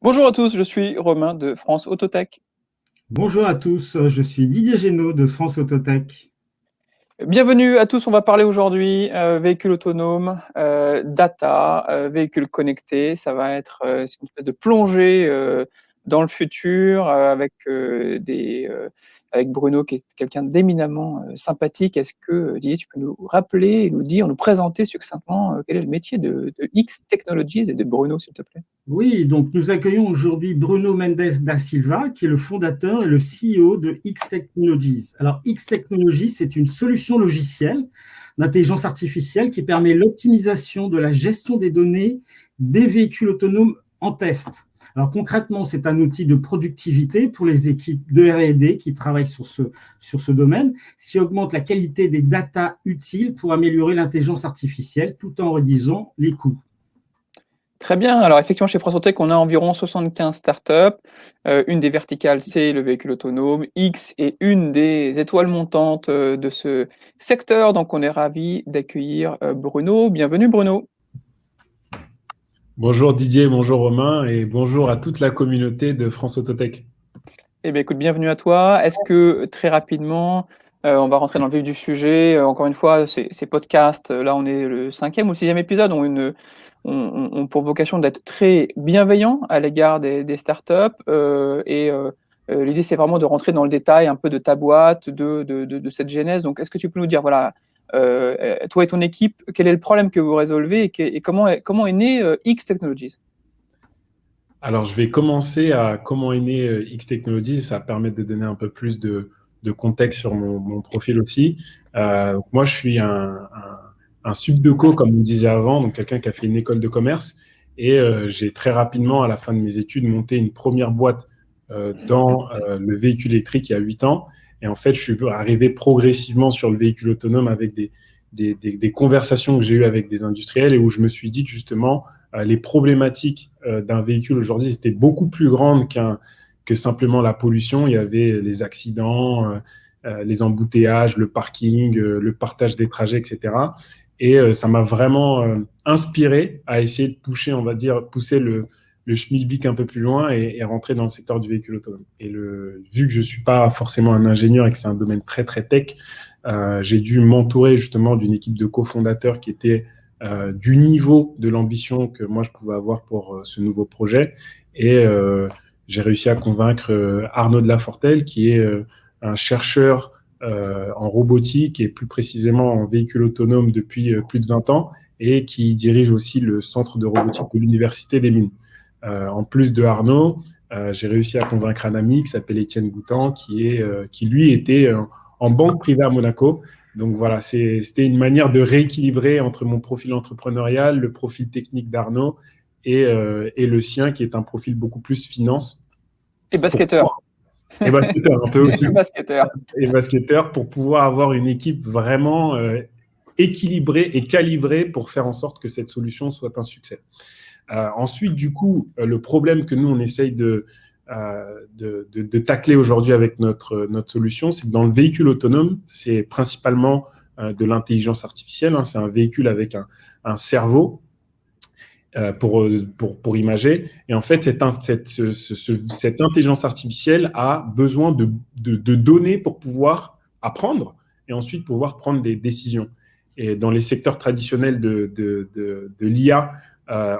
Bonjour à tous, je suis Romain de France Autotech. Bonjour à tous, je suis Didier Génaud de France Autotech. Bienvenue à tous, on va parler aujourd'hui véhicules autonomes, data, véhicules connectés. Ça va être c'est une espèce de plongée dans le futur avec Bruno qui est quelqu'un d'éminemment sympathique. Est-ce que Didier, tu peux nous rappeler, nous dire, nous présenter succinctement quel est le métier de X Technologies et de Bruno, s'il te plaît? Oui, donc nous accueillons aujourd'hui Bruno Mendes da Silva, qui est le fondateur et le CEO de X Technologies. Alors, X Technologies, c'est une solution logicielle d'intelligence artificielle qui permet l'optimisation de la gestion des données des véhicules autonomes en test. Alors concrètement, c'est un outil de productivité pour les équipes de R&D qui travaillent sur ce domaine, ce qui augmente la qualité des datas utiles pour améliorer l'intelligence artificielle tout en réduisant les coûts. Très bien. Alors effectivement, chez France Autotech, on a environ 75 startups. Une des verticales, c'est le véhicule autonome. X est une des étoiles montantes de ce secteur. Donc on est ravis d'accueillir Bruno. Bienvenue Bruno. Bonjour Didier, bonjour Romain et bonjour à toute la communauté de France Autotech. Eh bien écoute, bienvenue à toi. Est-ce que très rapidement, on va rentrer dans le vif du sujet. Encore une fois, ces podcasts, là on est le 5e ou le 6e épisode, ont pour vocation d'être très bienveillants à l'égard des startups. L'idée, c'est vraiment de rentrer dans le détail un peu de ta boîte, de cette genèse. Donc, est-ce que tu peux nous dire, voilà, toi et ton équipe, quel est le problème que vous résolvez et comment est né X Technologies? Alors je vais commencer à comment est né X Technologies, ça va permettre de donner un peu plus de contexte sur mon profil aussi. Moi je suis un subdeco comme on disait avant, donc quelqu'un qui a fait une école de commerce et j'ai très rapidement à la fin de mes études monté une première boîte dans le véhicule électrique il y a 8 ans. Et en fait, je suis arrivé progressivement sur le véhicule autonome avec des conversations que j'ai eues avec des industriels et où je me suis dit que justement, les problématiques d'un véhicule aujourd'hui étaient beaucoup plus grandes que simplement la pollution. Il y avait les accidents, les embouteillages, le parking, le partage des trajets, etc. Et ça m'a vraiment inspiré à essayer de pousser le schmilblick un peu plus loin et rentrer dans le secteur du véhicule autonome. Vu que je ne suis pas forcément un ingénieur et que c'est un domaine très, très tech, j'ai dû m'entourer justement d'une équipe de cofondateurs qui était du niveau de l'ambition que moi je pouvais avoir pour ce nouveau projet. Et j'ai réussi à convaincre Arnaud de Lafortelle, qui est un chercheur en robotique et plus précisément en véhicule autonome depuis plus de 20 ans et qui dirige aussi le centre de robotique de l'Université des Mines. En plus de Arnaud, j'ai réussi à convaincre un ami qui s'appelle Étienne Goutan, qui lui était en banque privée à Monaco. Donc voilà, c'était une manière de rééquilibrer entre mon profil entrepreneurial, le profil technique d'Arnaud et le sien, qui est un profil beaucoup plus finance. Et basketteur. Et basketteur, un peu aussi. Basketteur. Et basketteur, pour pouvoir avoir une équipe vraiment équilibrée et calibrée pour faire en sorte que cette solution soit un succès. Ensuite, du coup, le problème que nous, on essaye de tacler aujourd'hui avec notre solution, c'est que dans le véhicule autonome, c'est principalement de l'intelligence artificielle. C'est un véhicule avec un cerveau pour imager. Et en fait, cette intelligence artificielle a besoin de données pour pouvoir apprendre et ensuite pouvoir prendre des décisions. Et dans les secteurs traditionnels de l'IA,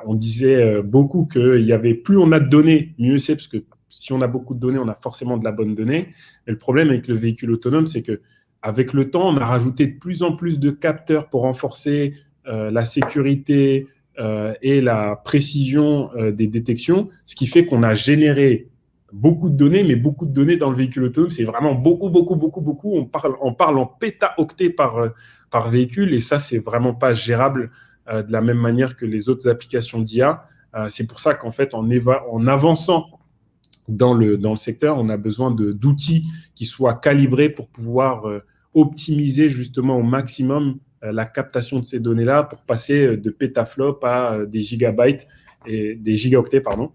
on disait beaucoup qu'il y avait plus on a de données, mieux c'est, parce que si on a beaucoup de données, on a forcément de la bonne donnée. Mais le problème avec le véhicule autonome, c'est que avec le temps, on a rajouté de plus en plus de capteurs pour renforcer la sécurité et la précision des détections, ce qui fait qu'on a généré beaucoup de données, mais beaucoup de données dans le véhicule autonome, c'est vraiment beaucoup, beaucoup, beaucoup, beaucoup. On parle en pétaoctets par véhicule, et ça, c'est vraiment pas gérable de la même manière que les autres applications d'IA. C'est pour ça qu'en fait, en avançant dans le secteur, on a besoin d'outils qui soient calibrés pour pouvoir optimiser justement au maximum la captation de ces données-là pour passer de pétaflops à des gigabytes et des gigaoctets, pardon.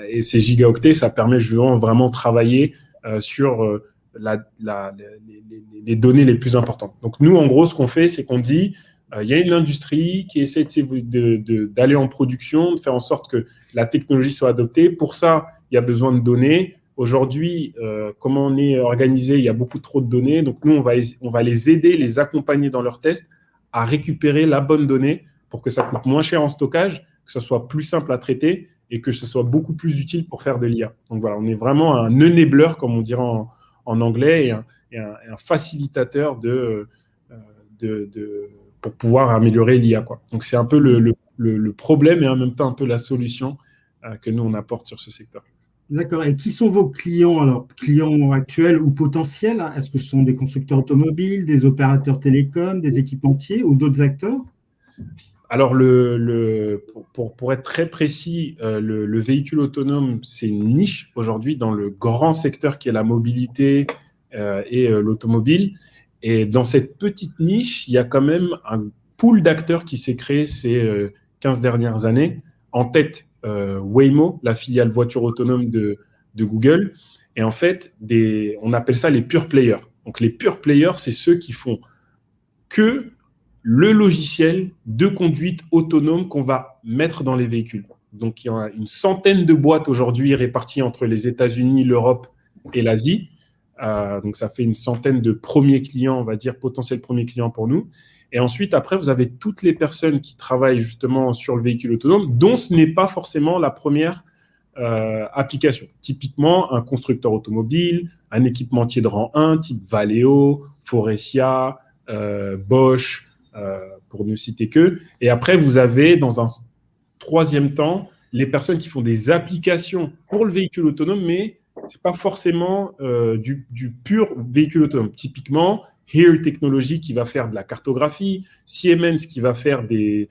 Et ces gigaoctets, ça permet vraiment de travailler sur les données les plus importantes. Donc nous, en gros, ce qu'on fait, c'est qu'on dit, il y a une industrie qui essaie d'aller en production, de faire en sorte que la technologie soit adoptée. Pour ça, il y a besoin de données. Aujourd'hui, comment on est organisé, il y a beaucoup trop de données. Donc, nous, on va les aider, les accompagner dans leurs tests à récupérer la bonne donnée pour que ça coûte moins cher en stockage, que ce soit plus simple à traiter et que ce soit beaucoup plus utile pour faire de l'IA. Donc, voilà, on est vraiment un enabler, comme on dirait en anglais, et un facilitateur pour pouvoir améliorer l'IA, quoi. Donc, c'est un peu le problème et en même temps un peu la solution que nous, on apporte sur ce secteur. D'accord. Et qui sont vos clients, alors, clients actuels ou potentiels? Est-ce que ce sont des constructeurs automobiles, des opérateurs télécoms, des équipementiers ou d'autres acteurs? Alors, pour être très précis, le véhicule autonome, c'est une niche aujourd'hui dans le grand secteur qui est la mobilité et l'automobile. Et dans cette petite niche, il y a quand même un pool d'acteurs qui s'est créé ces 15 dernières années. En tête, Waymo, la filiale voiture autonome de Google. Et en fait, on appelle ça les pure players. Donc, les pure players, c'est ceux qui font que le logiciel de conduite autonome qu'on va mettre dans les véhicules. Donc, il y a une centaine de boîtes aujourd'hui réparties entre les États-Unis, l'Europe et l'Asie. Donc, ça fait une centaine de premiers clients, on va dire, potentiels premiers clients pour nous. Et ensuite, après, vous avez toutes les personnes qui travaillent justement sur le véhicule autonome, dont ce n'est pas forcément la première application. Typiquement, un constructeur automobile, un équipementier de rang 1, type Valeo, Faurecia, Bosch, pour ne citer que. Et après, vous avez, dans un troisième temps, les personnes qui font des applications pour le véhicule autonome, mais ce n'est pas forcément du pur véhicule autonome. Typiquement, Here Technology qui va faire de la cartographie, Siemens qui va faire des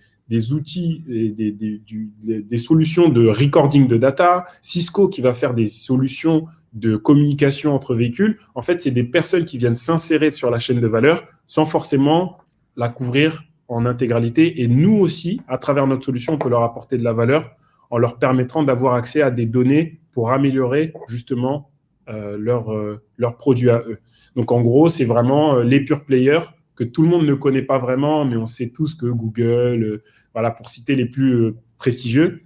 outils, des solutions de recording de data, Cisco qui va faire des solutions de communication entre véhicules. En fait, c'est des personnes qui viennent s'insérer sur la chaîne de valeur sans forcément la couvrir en intégralité. Et nous aussi, à travers notre solution, on peut leur apporter de la valeur en leur permettant d'avoir accès à des données pour améliorer justement leurs produits à eux. Donc, en gros, c'est vraiment les pure players que tout le monde ne connaît pas vraiment, mais on sait tous que Google, voilà, pour citer les plus prestigieux,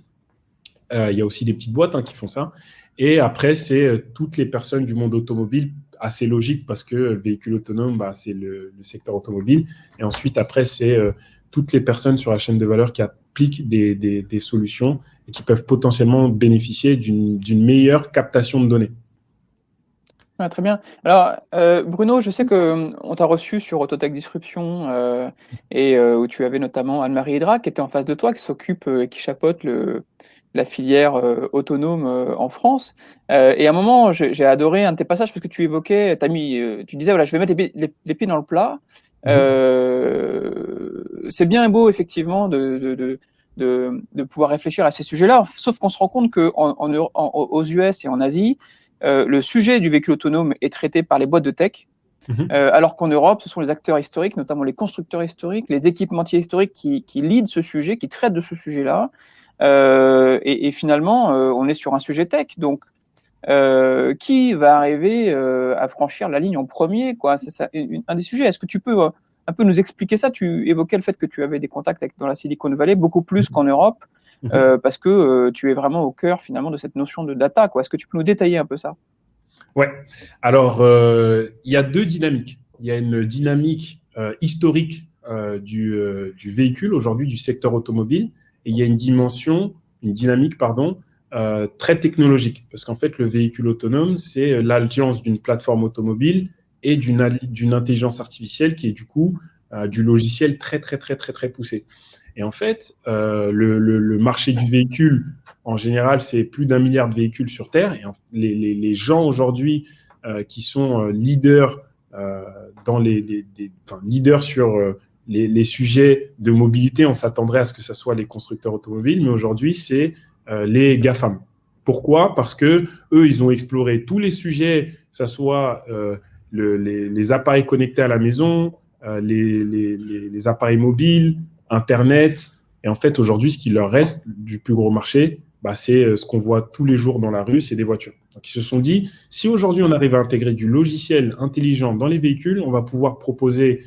il y a aussi des petites boîtes qui font ça. Et après, c'est toutes les personnes du monde automobile, assez logique parce que le véhicule autonome, c'est le secteur automobile. Et ensuite, après, c'est toutes les personnes sur la chaîne de valeur qui appliquent des solutions et qui peuvent potentiellement bénéficier d'une meilleure captation de données. Ah, très bien. Alors, Bruno, je sais qu'on t'a reçu sur Autotech Disruption et où tu avais notamment Anne-Marie Hydra qui était en face de toi, qui s'occupe et qui chapeaute la filière autonome en France. Et à un moment, j'ai adoré un de tes passages parce que tu évoquais, tu disais, voilà, je vais mettre les pieds dans le plat. C'est bien et beau, effectivement, de pouvoir réfléchir à ces sujets-là, sauf qu'on se rend compte qu'aux US et en Asie, le sujet du véhicule autonome est traité par les boîtes de tech, alors qu'en Europe, ce sont les acteurs historiques, notamment les constructeurs historiques, les équipementiers historiques qui leadent ce sujet, qui traitent de ce sujet-là. Et finalement, on est sur un sujet tech. Donc, qui va arriver à franchir la ligne en premier, quoi? C'est ça, un des sujets. Est-ce que tu peux un peu nous expliquer ça? Tu évoquais le fait que tu avais des contacts dans la Silicon Valley, beaucoup plus qu'en Europe. Parce que tu es vraiment au cœur finalement de cette notion de data, quoi. Est-ce que tu peux nous détailler un peu ça? Ouais. Alors, il y a deux dynamiques. Il y a une dynamique historique du véhicule aujourd'hui, du secteur automobile, et il y a une dynamique, très technologique. Parce qu'en fait, le véhicule autonome, c'est l'alliance d'une plateforme automobile et d'une intelligence artificielle qui est du coup du logiciel très, très, très, très, très poussé. Et en fait, le marché du véhicule, en général, c'est plus d'1 milliard de véhicules sur Terre. Et les gens aujourd'hui qui sont leaders leaders sur les sujets de mobilité, on s'attendrait à ce que ce soit les constructeurs automobiles, mais aujourd'hui, c'est les GAFAM. Pourquoi? Parce que eux, ils ont exploré tous les sujets, que ce soit les appareils connectés à la maison, les appareils mobiles, Internet. Et en fait, aujourd'hui, ce qui leur reste du plus gros marché, c'est ce qu'on voit tous les jours dans la rue, c'est des voitures. Donc, ils se sont dit, si aujourd'hui, on arrive à intégrer du logiciel intelligent dans les véhicules, on va pouvoir proposer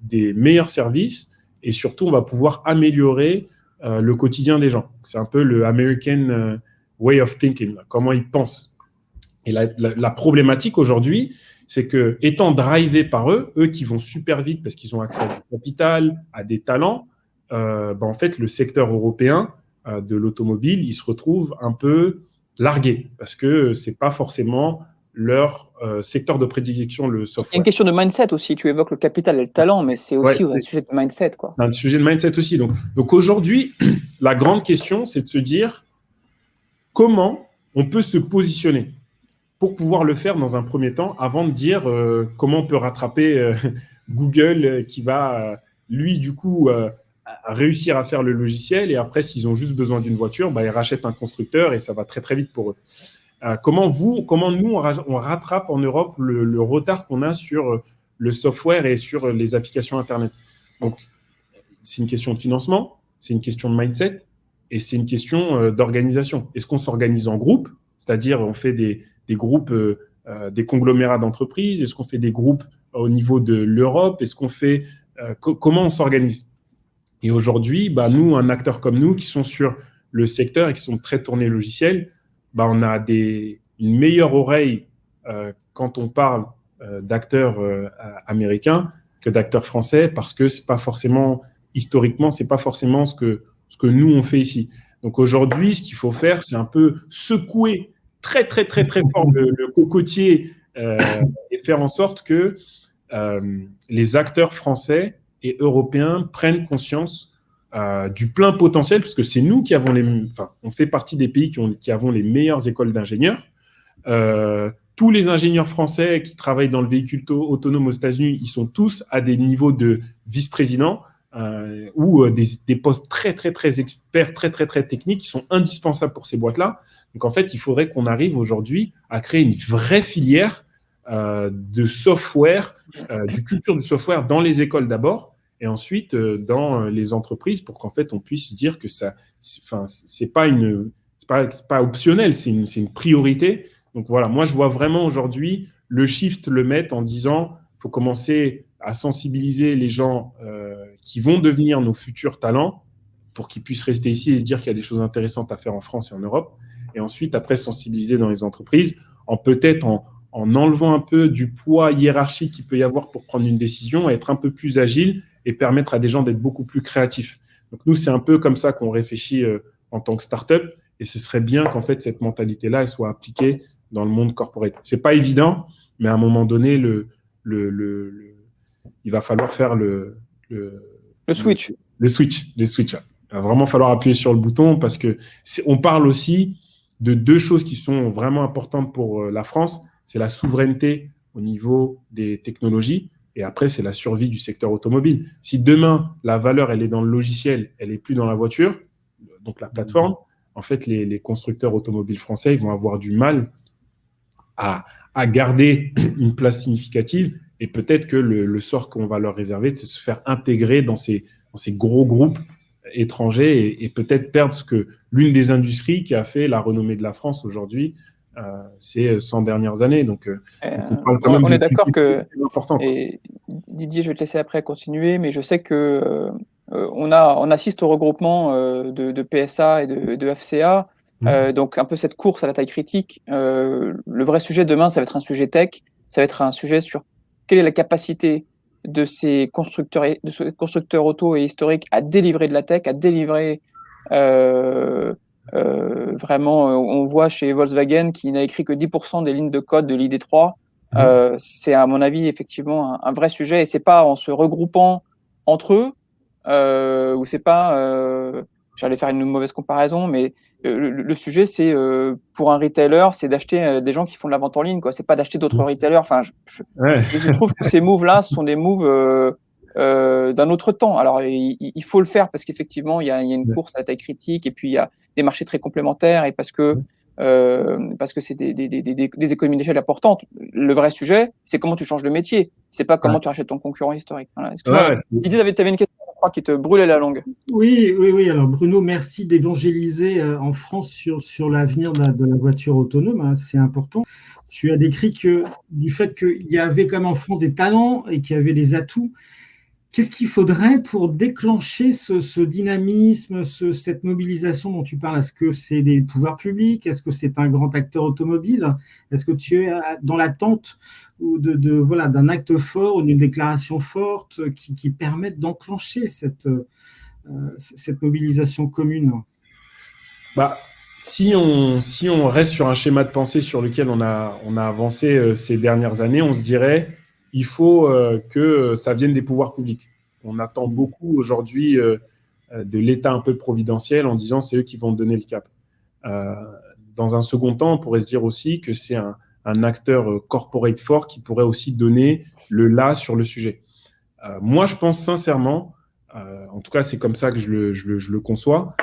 des meilleurs services et surtout, on va pouvoir améliorer le quotidien des gens. C'est un peu le American way of thinking, comment ils pensent. Et la problématique aujourd'hui, c'est que, étant drivés par eux qui vont super vite parce qu'ils ont accès à du capital, à des talents, en fait, le secteur européen de l'automobile, il se retrouve un peu largué parce que c'est pas forcément leur secteur de prédilection, le Il y a software. une question de mindset aussi. Tu évoques le capital et le talent, mais c'est aussi un sujet de mindset, quoi. C'est un sujet de mindset aussi. Donc aujourd'hui, la grande question, c'est de se dire comment on peut se positionner pour pouvoir le faire dans un premier temps, avant de dire comment on peut rattraper Google qui va, lui, du coup, réussir à faire le logiciel. Et après, s'ils ont juste besoin d'une voiture, ils rachètent un constructeur et ça va très, très vite pour eux. Comment nous, on rattrape en Europe le retard qu'on a sur le software et sur les applications Internet? Donc, c'est une question de financement, c'est une question de mindset et c'est une question d'organisation. Est-ce qu'on s'organise en groupe? C'est-à-dire, on fait des groupes, des conglomérats d'entreprises? Est-ce qu'on fait des groupes au niveau de l'Europe? Est-ce qu'on fait comment on s'organise? Et aujourd'hui, nous, un acteur comme nous, qui sont sur le secteur et qui sont très tournés logiciels, on a une meilleure oreille quand on parle d'acteurs américains que d'acteurs français, parce que c'est pas forcément, historiquement, c'est pas forcément ce que nous on fait ici. Donc aujourd'hui, ce qu'il faut faire, c'est un peu secouer très, très, très, très fort le cocotier et faire en sorte que les acteurs français et européens prennent conscience du plein potentiel, parce que c'est nous qui avons on fait partie des pays qui avons les meilleures écoles d'ingénieurs. Tous les ingénieurs français qui travaillent dans le véhicule autonome aux États-Unis, ils sont tous à des niveaux de vice-président ou des postes très, très, très experts, très, très, très techniques qui sont indispensables pour ces boîtes-là. Donc, en fait, il faudrait qu'on arrive aujourd'hui à créer une vraie filière de software, du culture du software dans les écoles d'abord, et ensuite dans les entreprises, pour qu'en fait, on puisse dire que c'est pas optionnel, c'est une priorité. Donc voilà, moi, je vois vraiment aujourd'hui le shift le mettre en disant il faut commencer à sensibiliser les gens qui vont devenir nos futurs talents pour qu'ils puissent rester ici et se dire qu'il y a des choses intéressantes à faire en France et en Europe. Et ensuite, après, sensibiliser dans les entreprises en enlevant un peu du poids hiérarchique qu'il peut y avoir pour prendre une décision, être un peu plus agile et permettre à des gens d'être beaucoup plus créatifs. Donc nous, c'est un peu comme ça qu'on réfléchit en tant que start-up, et ce serait bien qu'en fait, cette mentalité-là, elle soit appliquée dans le monde corporate. C'est pas évident, mais à un moment donné, il va falloir faire le switch. Le switch. Il va vraiment falloir appuyer sur le bouton, parce que on parle aussi de deux choses qui sont vraiment importantes pour la France. C'est la souveraineté au niveau des technologies, et après, c'est la survie du secteur automobile. Si demain, la valeur, elle est dans le logiciel, elle n'est plus dans la voiture, donc la plateforme, en fait, les constructeurs automobiles français, ils vont avoir du mal à garder une place significative, et peut-être que le sort qu'on va leur réserver, c'est de se faire intégrer dans ces gros groupes étrangers, et peut-être perdre l'une des industries qui a fait la renommée de la France aujourd'hui ces 100 dernières années. Donc on parle quand même on est d'accord que important. Et Didier, je vais te laisser après continuer, mais je sais que on assiste au regroupement de PSA et de FCA, donc un peu cette course à la taille critique. Le vrai sujet demain, ça va être un sujet tech, ça va être un sujet sur quelle est la capacité de ces constructeurs auto et historiques à délivrer de la tech, à délivrer vraiment, on voit chez Volkswagen qui n'a écrit que 10% des lignes de code de l'ID3. C'est à mon avis effectivement un vrai sujet, et c'est pas en se regroupant entre eux ou c'est pas j'allais faire une mauvaise comparaison, mais le sujet c'est pour un retailer, c'est d'acheter des gens qui font de la vente en ligne, quoi. C'est pas d'acheter d'autres retailers. Enfin, je trouve que ces moves là sont des moves d'un autre temps. Alors il faut le faire parce qu'effectivement il y a une course à la taille critique, et puis il y a des marchés très complémentaires, et parce que c'est des économies d'échelle importantes. Le vrai sujet, c'est comment tu changes de métier. C'est pas comment tu rachètes ton concurrent historique. Voilà. Didier, tu avais une question, je crois, qui te brûlait la langue. Oui. Alors Bruno, merci d'évangéliser en France sur l'avenir de la voiture autonome. Hein, c'est important. Tu as décrit du fait qu'il y avait quand même en France des talents et qu'il y avait des atouts. Qu'est-ce qu'il faudrait pour déclencher ce dynamisme, cette mobilisation dont tu parles? Est-ce que c'est des pouvoirs publics? Est-ce que c'est un grand acteur automobile? Est-ce que tu es dans l'attente voilà, d'un acte fort ou d'une déclaration forte qui permette d'enclencher cette mobilisation commune? Bah, si on reste sur un schéma de pensée sur lequel on a avancé ces dernières années, on se dirait il faut que ça vienne des pouvoirs publics. On attend beaucoup aujourd'hui de l'État un peu providentiel en disant c'est eux qui vont donner le cap. Dans un second temps, on pourrait se dire aussi que c'est un acteur corporate fort qui pourrait aussi donner le là sur le sujet. Moi, je pense sincèrement, en tout cas c'est comme ça que je le conçois,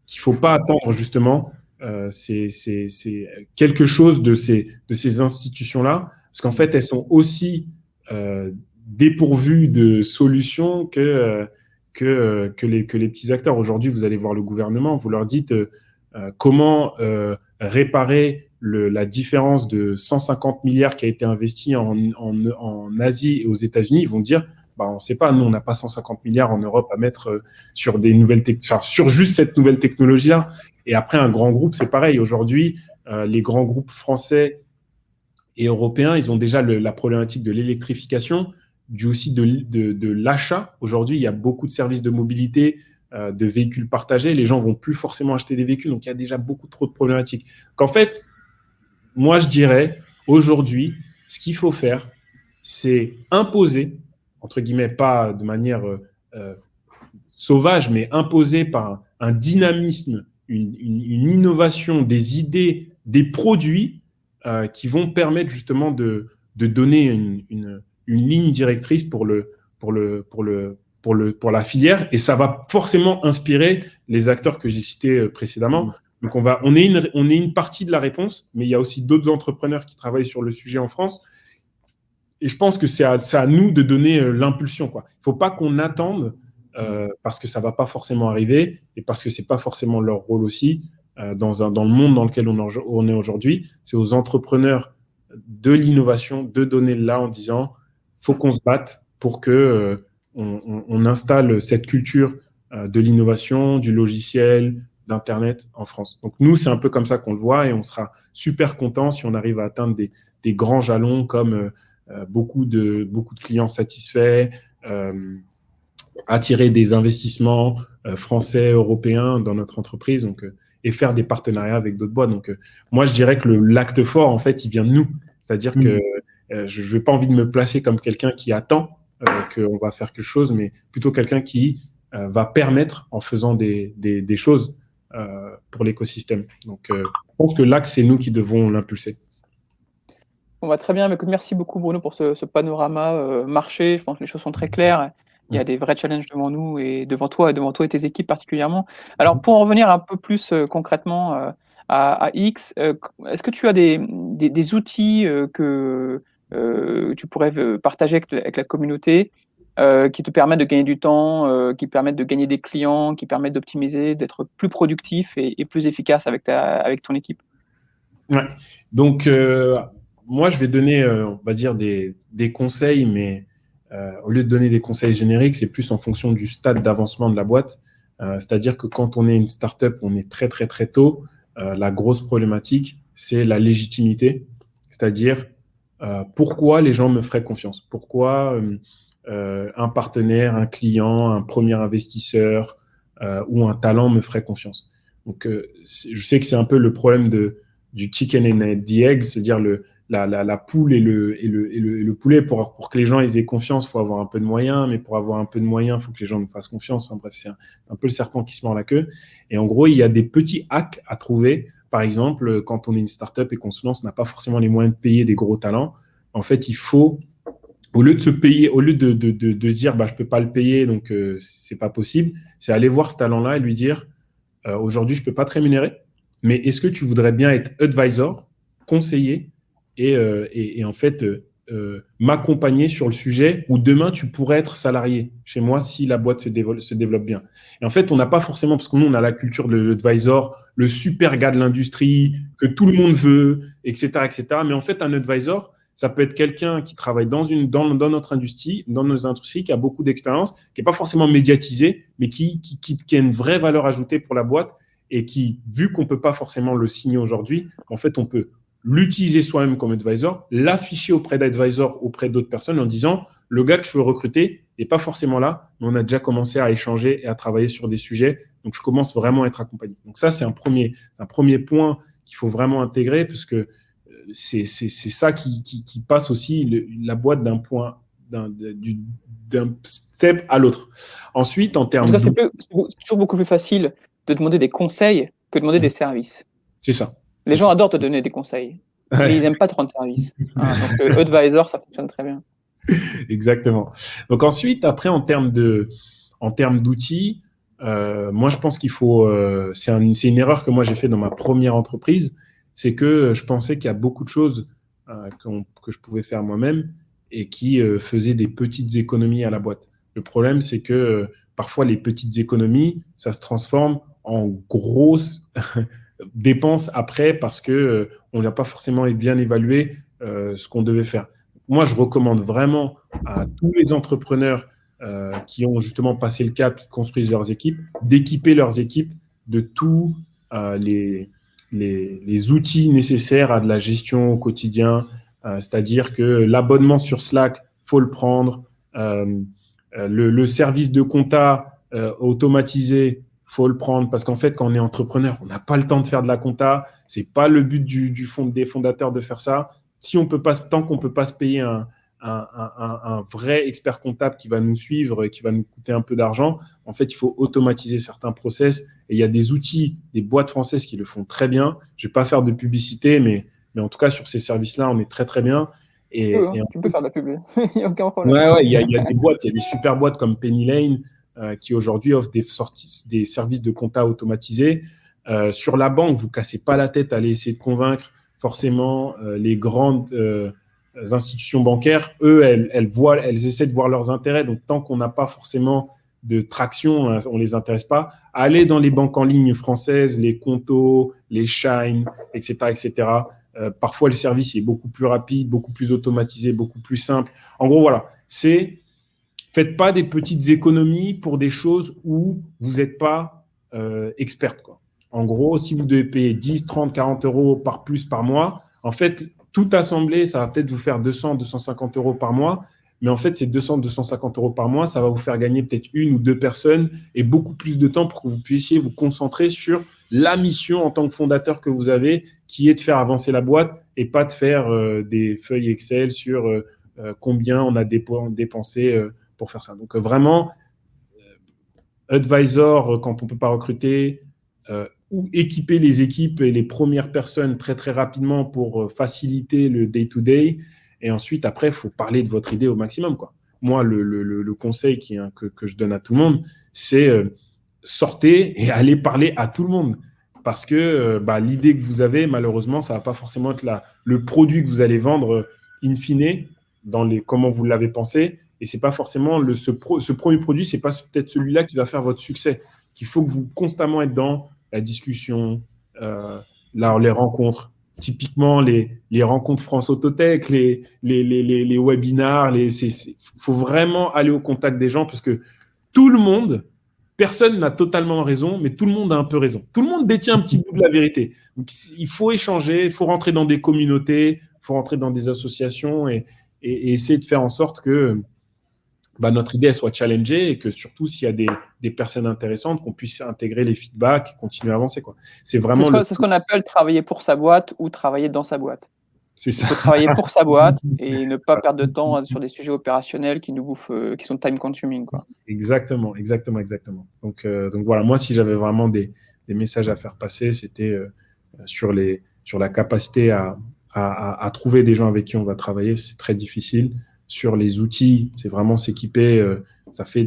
qu'il ne faut pas attendre justement c'est quelque chose de ces institutions-là, parce qu'en fait, elles sont aussi dépourvues de solutions que les petits acteurs. Aujourd'hui, vous allez voir le gouvernement, vous leur dites comment réparer la différence de 150 milliards qui a été investi en Asie et aux États-Unis. Ils vont dire on ne sait pas, nous, on n'a pas 150 milliards en Europe à mettre sur des nouvelles sur juste cette nouvelle technologie-là. Et après, un grand groupe, c'est pareil. Aujourd'hui, les grands groupes français et européens, ils ont déjà la problématique de l'électrification, aussi de l'achat. Aujourd'hui, il y a beaucoup de services de mobilité, de véhicules partagés. Les gens ne vont plus forcément acheter des véhicules, donc il y a déjà beaucoup trop de problématiques. Qu'en fait, moi, je dirais, aujourd'hui, ce qu'il faut faire, c'est imposer, entre guillemets, pas de manière sauvage, mais imposée par un dynamisme, une innovation, des idées, des produits qui vont permettre justement de donner une ligne directrice pour la filière, et ça va forcément inspirer les acteurs que j'ai cités précédemment. Donc on est une partie de la réponse, mais il y a aussi d'autres entrepreneurs qui travaillent sur le sujet en France. Et je pense que c'est à nous de donner l'impulsion, quoi. Il ne faut pas qu'on attende parce que ça ne va pas forcément arriver et parce que ce n'est pas forcément leur rôle aussi dans le monde dans lequel on est aujourd'hui. C'est aux entrepreneurs de l'innovation de donner là en disant il faut qu'on se batte pour que on installe cette culture de l'innovation, du logiciel, d'Internet en France. Donc nous, c'est un peu comme ça qu'on le voit et on sera super content si on arrive à atteindre des grands jalons comme beaucoup de clients satisfaits, attirer des investissements français, européens dans notre entreprise, donc, et faire des partenariats avec d'autres boîtes. Donc, moi, je dirais que l'acte fort, en fait, il vient de nous. C'est-à-dire que je n'ai pas envie de me placer comme quelqu'un qui attend qu'on va faire quelque chose, mais plutôt quelqu'un qui va permettre en faisant des choses pour l'écosystème. Donc, je pense que l'axe, c'est nous qui devons l'impulser. On va très bien. Écoute, merci beaucoup, Bruno, pour ce panorama marché. Je pense que les choses sont très claires. Il y a des vrais challenges devant nous et devant toi et tes équipes particulièrement. Alors, pour en revenir un peu plus concrètement à X, est-ce que tu as des outils que tu pourrais partager avec la communauté qui te permettent de gagner du temps, qui permettent de gagner des clients, qui permettent d'optimiser, d'être plus productif et plus efficace avec ton équipe? Ouais. Donc, moi, je vais donner, on va dire, des conseils, mais au lieu de donner des conseils génériques, c'est plus en fonction du stade d'avancement de la boîte. C'est-à-dire que quand on est une startup, on est très, très, très tôt. La grosse problématique, c'est la légitimité. C'est-à-dire, pourquoi les gens me feraient confiance? Pourquoi un partenaire, un client, un premier investisseur ou un talent me ferait confiance? Donc, je sais que c'est un peu le problème du chicken and the egg, c'est-à-dire la poule et le poulet. Pour que les gens aient confiance, il faut avoir un peu de moyens, mais pour avoir un peu de moyens, il faut que les gens nous fassent confiance. Enfin bref, c'est un peu le serpent qui se mord la queue. Et en gros, il y a des petits hacks à trouver. Par exemple, quand on est une startup et qu'on se lance, on n'a pas forcément les moyens de payer des gros talents. En fait, il faut, au lieu de se payer, au lieu de se dire je ne peux pas le payer, donc c'est pas possible, c'est aller voir ce talent-là et lui dire aujourd'hui, je ne peux pas te rémunérer, mais est-ce que tu voudrais bien être advisor, conseiller et en fait m'accompagner sur le sujet où demain tu pourrais être salarié chez moi si la boîte se développe bien. Et en fait, on n'a pas forcément, parce que nous, on a la culture de l'advisor, le super gars de l'industrie, que tout le monde veut, etc., etc. Mais en fait, un advisor, Ça peut être quelqu'un qui travaille dans notre industrie, dans nos industries, qui a beaucoup d'expérience, qui n'est pas forcément médiatisé, mais qui a une vraie valeur ajoutée pour la boîte et qui, vu qu'on ne peut pas forcément le signer aujourd'hui, en fait, on peut l'utiliser soi-même comme advisor, l'afficher auprès d'advisors, auprès d'autres personnes en disant « le gars que je veux recruter n'est pas forcément là, mais on a déjà commencé à échanger et à travailler sur des sujets, donc je commence vraiment à être accompagné. » Donc ça, c'est un premier point qu'il faut vraiment intégrer parce que c'est ça qui passe aussi la boîte d'un step à l'autre. Ensuite, en termes En tout cas, c'est toujours beaucoup plus facile de demander des conseils que de demander des services. C'est ça. Les gens adorent te donner des conseils, mais ils n'aiment pas te rendre service. Hein, donc, le advisor, ça fonctionne très bien. Exactement. Donc ensuite, après, en termes d'outils, moi, je pense qu'il faut… c'est une erreur que moi, j'ai fait dans ma première entreprise, c'est que je pensais qu'il y a beaucoup de choses que je pouvais faire moi-même et qui faisaient des petites économies à la boîte. Le problème, c'est que parfois, les petites économies, ça se transforme en grosses dépenses après parce qu'on n'a pas forcément bien évalué ce qu'on devait faire. Moi, je recommande vraiment à tous les entrepreneurs qui ont justement passé le cap, qui construisent leurs équipes, d'équiper leurs équipes de tous les outils nécessaires à de la gestion au quotidien. C'est-à-dire que l'abonnement sur Slack, faut le prendre. Le service de compta automatisé, faut le prendre parce qu'en fait, quand on est entrepreneur, on n'a pas le temps de faire de la compta. C'est pas le but des fondateurs de faire ça. Si on peut pas, tant qu'on peut pas se payer un vrai expert comptable qui va nous suivre et qui va nous coûter un peu d'argent, en fait, il faut automatiser certains process. Et il y a des outils, des boîtes françaises qui le font très bien. Je vais pas faire de publicité, mais en tout cas, sur ces services-là, on est très, très bien. Tu peux faire de la pub, il n'y a aucun problème. Ouais, il y a des boîtes, il y a des super boîtes comme Penny Lane qui aujourd'hui offrent des services de compta automatisés. Sur la banque, vous ne cassez pas la tête à aller essayer de convaincre forcément les grandes institutions bancaires. Eux, elles essaient de voir leurs intérêts. Donc, tant qu'on n'a pas forcément de traction, on ne les intéresse pas. Allez dans les banques en ligne françaises, les Conto, les Shine, etc., etc. Parfois, le service est beaucoup plus rapide, beaucoup plus automatisé, beaucoup plus simple. En gros, voilà, faites pas des petites économies pour des choses où vous n'êtes pas experte, quoi. En gros, si vous devez payer 10, 30, 40 euros par plus par mois, en fait, tout assemblé, ça va peut-être vous faire 200, 250 euros par mois. Mais en fait, ces 200, 250 euros par mois, ça va vous faire gagner peut-être 1 ou 2 personnes et beaucoup plus de temps pour que vous puissiez vous concentrer sur la mission en tant que fondateur que vous avez, qui est de faire avancer la boîte et pas de faire des feuilles Excel sur combien on a dépensé pour faire ça. Donc vraiment, advisor quand on ne peut pas recruter, ou équiper les équipes et les premières personnes très, très rapidement pour faciliter le day-to-day. Et ensuite, après, il faut parler de votre idée au maximum, quoi. Moi, le conseil que je donne à tout le monde, c'est sortez et allez parler à tout le monde. Parce que l'idée que vous avez, malheureusement, ça ne va pas forcément être le produit que vous allez vendre in fine, comment vous l'avez pensé. Et ce n'est pas forcément ce premier produit, ce n'est pas peut-être celui-là qui va faire votre succès. Qu'il faut que vous constamment être dans la discussion, les rencontres. Typiquement, les rencontres France Autotech, les webinars, faut vraiment aller au contact des gens parce que tout le monde, personne n'a totalement raison, mais tout le monde a un peu raison. Tout le monde détient un petit bout de la vérité. Donc, il faut échanger, il faut rentrer dans des communautés, il faut rentrer dans des associations et essayer de faire en sorte que notre idée soit challengée et que surtout, s'il y a des personnes intéressantes, qu'on puisse intégrer les feedbacks et continuer à avancer, quoi. C'est ce qu'on appelle travailler pour sa boîte ou travailler dans sa boîte. C'est ça. Il faut travailler pour sa boîte et ne pas perdre de temps sur des sujets opérationnels qui nous bouffent, qui sont time consuming, quoi. Exactement. Donc voilà, moi, si j'avais vraiment des messages à faire passer, c'était sur la capacité à trouver des gens avec qui on va travailler. C'est très difficile. Sur les outils, c'est vraiment s'équiper. Ça fait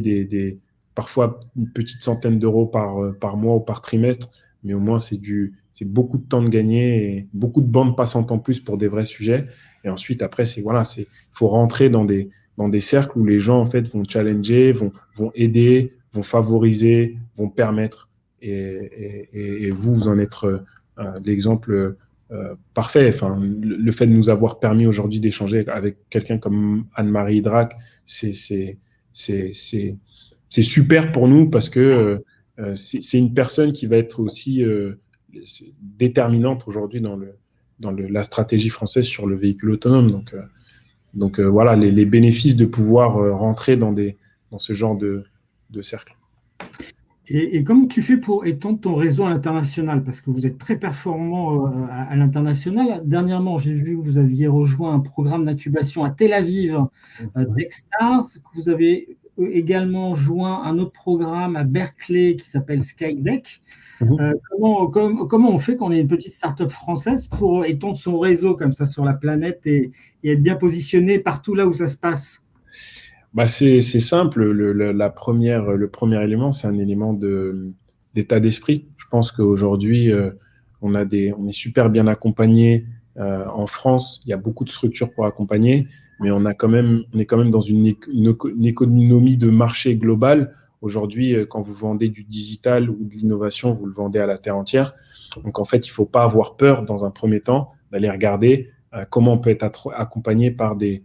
parfois une petite centaine d'euros par mois ou par trimestre, mais au moins c'est beaucoup de temps de gagner et beaucoup de bandes passantes en plus pour des vrais sujets. Et ensuite, après, il faut rentrer dans des cercles où les gens en fait vont challenger, vont aider, vont favoriser, vont permettre. Et vous en êtes l'exemple parfait. Enfin, le fait de nous avoir permis aujourd'hui d'échanger avec quelqu'un comme Anne-Marie Drac, c'est super pour nous parce que c'est une personne qui va être aussi déterminante aujourd'hui dans la stratégie française sur le véhicule autonome. Donc voilà, les bénéfices de pouvoir rentrer dans ce genre de cercle. Et comment tu fais pour étendre ton réseau à l'international? Parce que vous êtes très performant à l'international. Dernièrement, j'ai vu que vous aviez rejoint un programme d'incubation à Tel Aviv, Techstars, que vous avez également joint un autre programme à Berkeley qui s'appelle Skydeck. Comment on fait quand on est une petite start-up française pour étendre son réseau comme ça sur la planète et être bien positionné partout là où ça se passe? Bah c'est simple. Le premier élément, c'est un élément d'état d'esprit. Je pense qu'aujourd'hui, on est super bien accompagné en France. Il y a beaucoup de structures pour accompagner, mais on est quand même dans une économie de marché globale. Aujourd'hui, quand vous vendez du digital ou de l'innovation, vous le vendez à la terre entière. Donc en fait, il faut pas avoir peur dans un premier temps d'aller regarder comment on peut être accompagné par des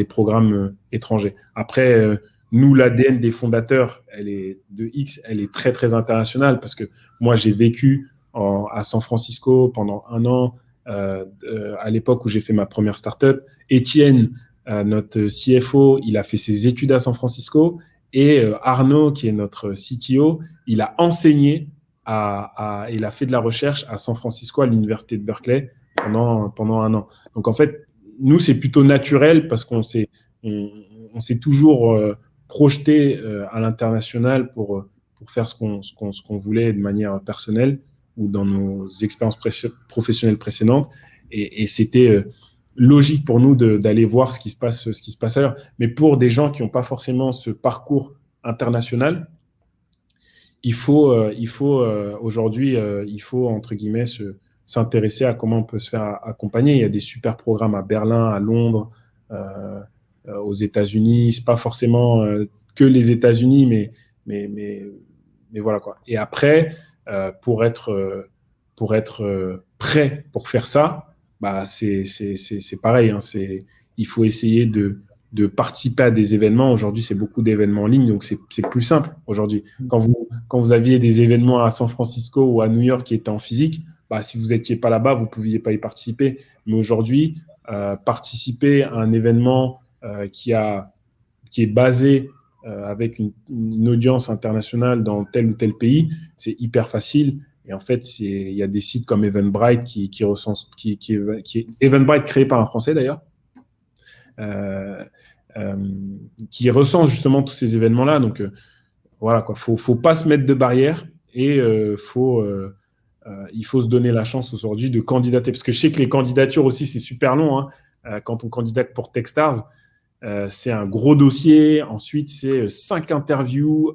programmes étrangers. Après, nous, l'ADN des fondateurs, de X, elle est très, très internationale parce que moi, j'ai vécu à San Francisco pendant 1 an, à l'époque où j'ai fait ma première startup. Étienne, notre CFO, il a fait ses études à San Francisco et Arnaud, qui est notre CTO, il a enseigné il a fait de la recherche à San Francisco, à l'université de Berkeley pendant 1 an. Donc, en fait, nous, c'est plutôt naturel parce qu'on s'est toujours projeté à l'international pour faire ce qu'on voulait de manière personnelle ou dans nos expériences professionnelles précédentes. Et c'était logique pour nous d'aller voir ce qui se passe ailleurs. Mais pour des gens qui n'ont pas forcément ce parcours international, il faut aujourd'hui, il faut entre guillemets s'intéresser à comment on peut se faire accompagner. Il y a des super programmes à Berlin, à Londres, aux États-Unis. C'est pas forcément que les États-Unis, mais voilà quoi. Et après, pour être prêt pour faire ça, bah c'est pareil. Hein, il faut essayer de participer à des événements. Aujourd'hui, c'est beaucoup d'événements en ligne, donc c'est plus simple aujourd'hui. Quand vous aviez des événements à San Francisco ou à New York qui étaient en physique, bah, si vous n'étiez pas là-bas, vous ne pouviez pas y participer. Mais aujourd'hui, participer à un événement qui est basé avec une audience internationale dans tel ou tel pays, c'est hyper facile. Et en fait, il y a des sites comme Eventbrite qui est Eventbrite créé par un Français d'ailleurs, qui recense justement tous ces événements-là. Donc voilà, quoi. Faut pas se mettre de barrières et il faut se donner la chance aujourd'hui de candidater. Parce que je sais que les candidatures aussi, c'est super long. Hein. Quand on candidate pour Techstars, c'est un gros dossier. Ensuite, c'est 5 interviews,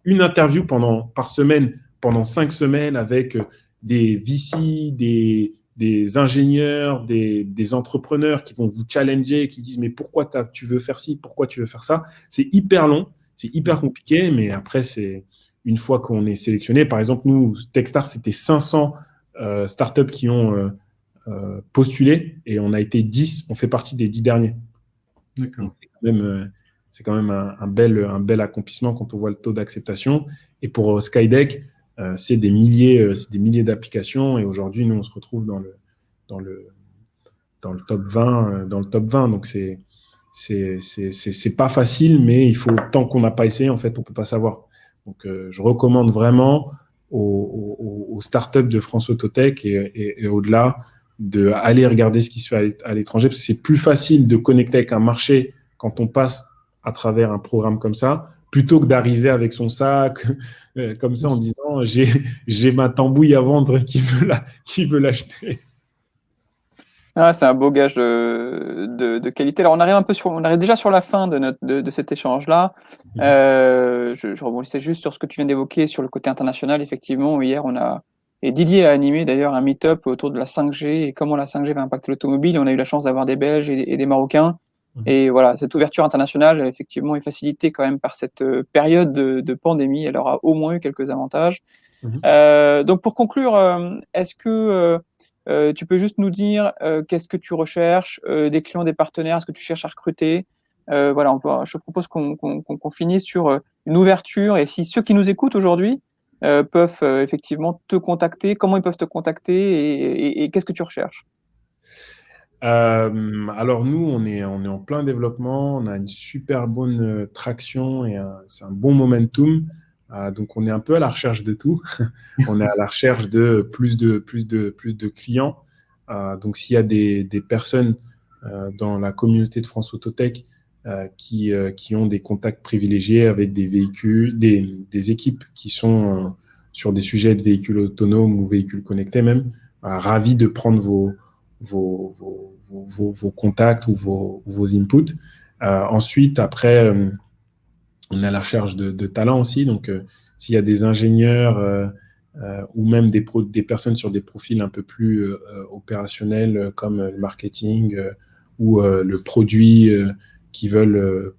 une interview par semaine pendant 5 semaines avec des VC, des ingénieurs, des entrepreneurs qui vont vous challenger, qui disent mais pourquoi tu veux faire ci, pourquoi tu veux faire ça. C'est hyper long, c'est hyper compliqué, mais après, c'est une fois qu'on est sélectionné. Par exemple, nous, Techstars, c'était 500 startups qui ont postulé et on a été 10, on fait partie des 10 derniers. D'accord. C'est quand même un bel accomplissement quand on voit le taux d'acceptation. Et pour Skydeck, c'est des milliers d'applications. Et aujourd'hui, nous, on se retrouve dans le top 20. Dans le top 20. Donc, c'est pas facile, mais tant qu'on n'a pas essayé, en fait, on peut pas savoir. Donc, je recommande vraiment aux startups de France Autotech et au-delà d'aller regarder ce qui se fait à l'étranger, parce que c'est plus facile de connecter avec un marché quand on passe à travers un programme comme ça, plutôt que d'arriver avec son sac comme ça en disant j'ai ma tambouille à vendre, qui veut l'acheter. Ah, c'est un beau gage de qualité. Alors, on arrive déjà sur la fin de cet échange-là. Je rebondissais juste sur ce que tu viens d'évoquer sur le côté international. Effectivement, hier, et Didier a animé d'ailleurs un meet-up autour de la 5G et comment la 5G va impacter l'automobile. On a eu la chance d'avoir des Belges et des Marocains. Et voilà, cette ouverture internationale, effectivement, est facilitée quand même par cette période de pandémie. Elle aura au moins eu quelques avantages. Donc, pour conclure, est-ce que Tu peux juste nous dire qu'est-ce que tu recherches, des clients, des partenaires, est-ce que tu cherches à recruter? Voilà, je propose qu'on finisse sur une ouverture, et si ceux qui nous écoutent aujourd'hui peuvent effectivement te contacter, comment ils peuvent te contacter et qu'est-ce que tu recherches? Alors nous, on est en plein développement, on a une super bonne traction et c'est un bon momentum. Donc on est un peu à la recherche de tout. On est à la recherche de plus de clients. Donc s'il y a des personnes dans la communauté de France Autotech qui ont des contacts privilégiés avec des véhicules, des équipes qui sont sur des sujets de véhicules autonomes ou véhicules connectés même, ravis de prendre vos contacts ou vos inputs. Ensuite, après, on est à la recherche de talents aussi. Donc, s'il y a des ingénieurs ou même des personnes sur des profils un peu plus opérationnels comme le marketing ou le produit qui veulent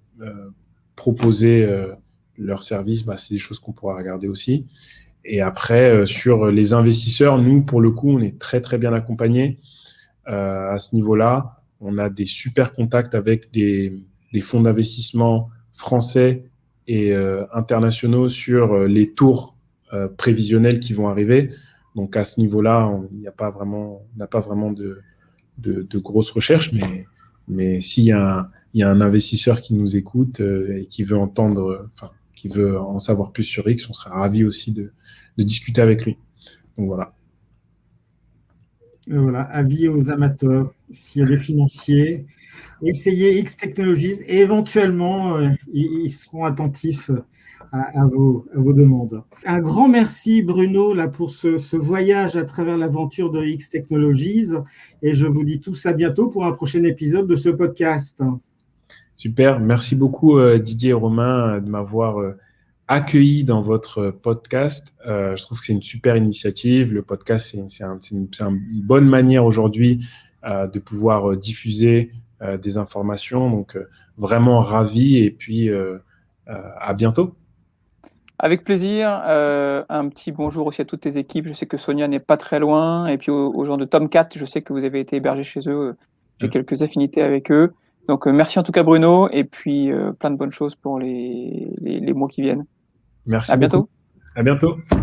proposer leurs services, c'est des choses qu'on pourra regarder aussi. Et après, sur les investisseurs, nous, pour le coup, on est très, très bien accompagnés. À ce niveau-là, on a des super contacts avec des fonds d'investissement français et internationaux sur les tours prévisionnels qui vont arriver. Donc à ce niveau-là, on n'a pas vraiment de grosses recherches, mais s'il y a un investisseur qui nous écoute et qui veut qui veut en savoir plus sur X, on sera ravi aussi de discuter avec lui. Donc voilà. Voilà, avis aux amateurs, s'il y a des financiers, essayez X Technologies et éventuellement, ils seront attentifs à vos demandes. Un grand merci Bruno là, pour ce voyage à travers l'aventure de X Technologies, et je vous dis tous à bientôt pour un prochain épisode de ce podcast. Super, merci beaucoup Didier et Romain de m'avoir accueilli dans votre podcast. Je trouve que c'est une super initiative. Le podcast, c'est une bonne manière aujourd'hui de pouvoir diffuser des informations. Donc, vraiment ravi et puis à bientôt. Avec plaisir. Un petit bonjour aussi à toutes tes équipes. Je sais que Sonia n'est pas très loin. Et puis aux gens de Tomcat, je sais que vous avez été hébergés chez eux. J'ai quelques affinités avec eux. Donc merci en tout cas Bruno. Et puis plein de bonnes choses pour les mois qui viennent. Merci À beaucoup. bientôt. À bientôt.